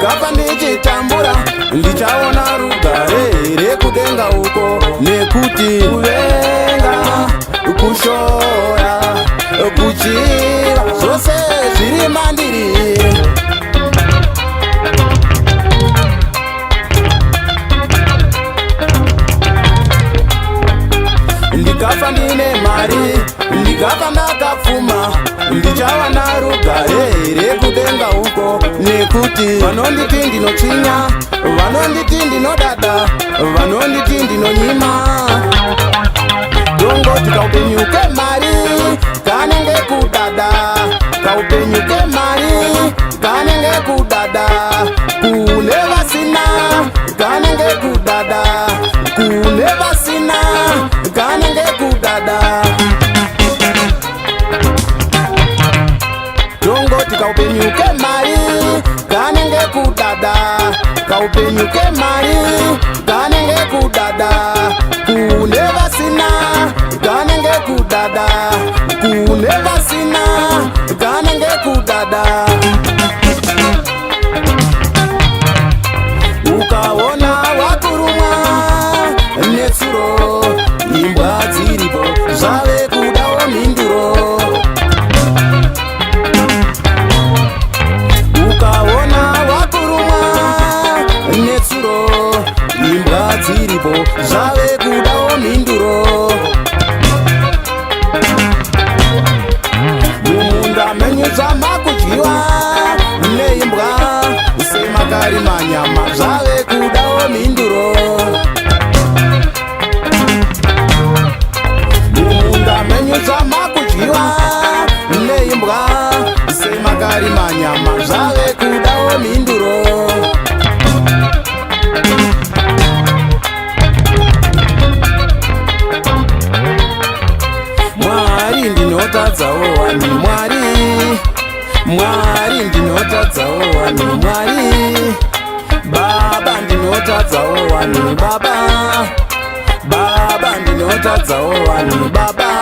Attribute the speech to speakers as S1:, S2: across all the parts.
S1: ndikafa ndichitambura ndichaona rugare rekudenga uko, nekuti kuvenga, kushora, kuchiva zvose zviri mandiri. Ndikafa ndine mari, ndikafa ndakapfuma, ndichawana rugare rekudenga uko, nekuti vanonditi ndinochinya, vanonditi ndinodada, vanonditi ndinonyima. Dongoti kaupenyuke mari kanenge kudada, kaupenyuke mari kanenge kudada, kune vasina kanenge kudada, kune vasina kanenge kudada. Dongoti kaupenyuke mari kanenge kudada, kaupenyuke mari kanenge kudada, kune vasina kanenge kudada, kune vasina kanenge kudada. Ukaona wakurumwa netsuro, imbwa dziripo zvave kudawo mhinduro. Ukaona wakurumwa netsuro, imbwa dziripo zvave kudawo mhinduro. Mumunda menyu zvamakudyiwa neimbwa, semakarima nyama zvave kudawo mhinduro. Mumunda menyu zvamakudyiwa neimbwa, semakarima nyama zvave kudawo mhinduro. Mwari ndinotadzawo wani Mwari, Mwari ndinotadzawo wani Mwari, Baba ndinotadzawo wani Baba, Baba ndinotadzawo wani Baba.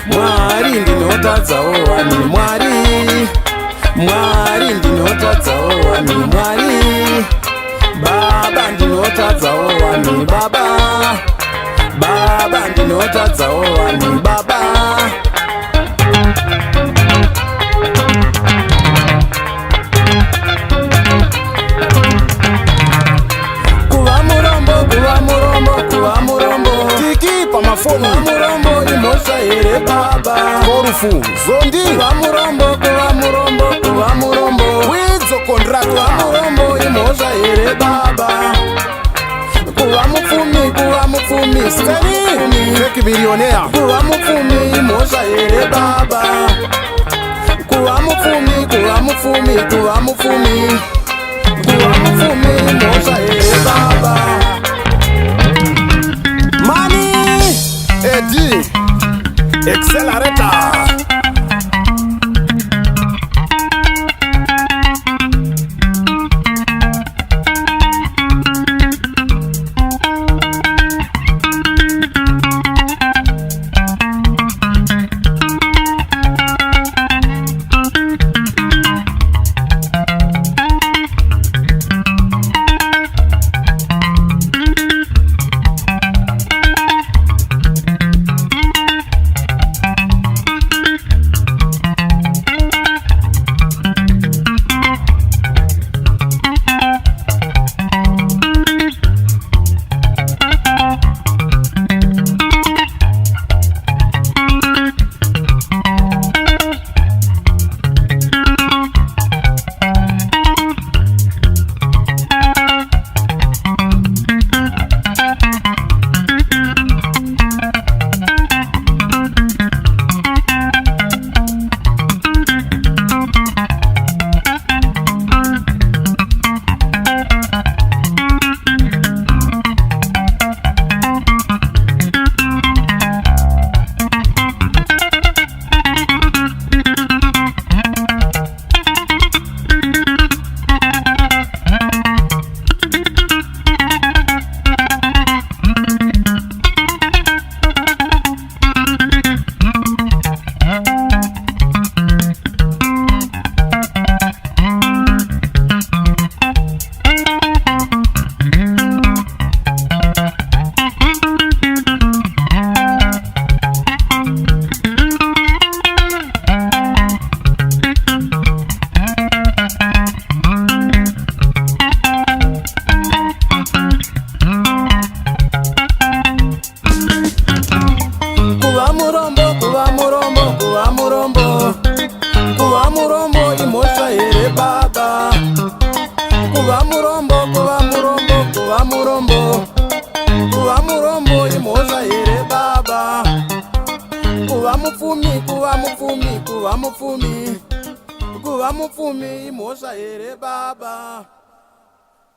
S1: Mwari ndinotadzawo wani Mwari, Mwari ndinotadzawo wani Mwari, Baba ndinotadzawo wani Baba, Baba ndinotadzawo wani Baba. Kuva murombo, kuva murombo, kuva murombo, tiki pamafoni. Kuva murombo imhosva here baba, korufu zondi. Kuva murombo, kuva murombo, kuva murombo, widzo contract. Kuva murombo imhosva here baba, kuva mupfumi skani fake millionaire. Kuva mupfumi imhosva here baba, kuva mupfumi, kuva mupfumi, kuva mupfumi, kuva mupfumi imhosva here baba. Money Eddie Accelerator. murombo, kuva murombo imhosva here baba. Kuva murombo, kuva murombo, kuva murombo, kuva murombo imhosva here baba. Kuva mupfumi, kuva mupfumi, kuva mupfumi, kuva mupfumi imhosva here baba.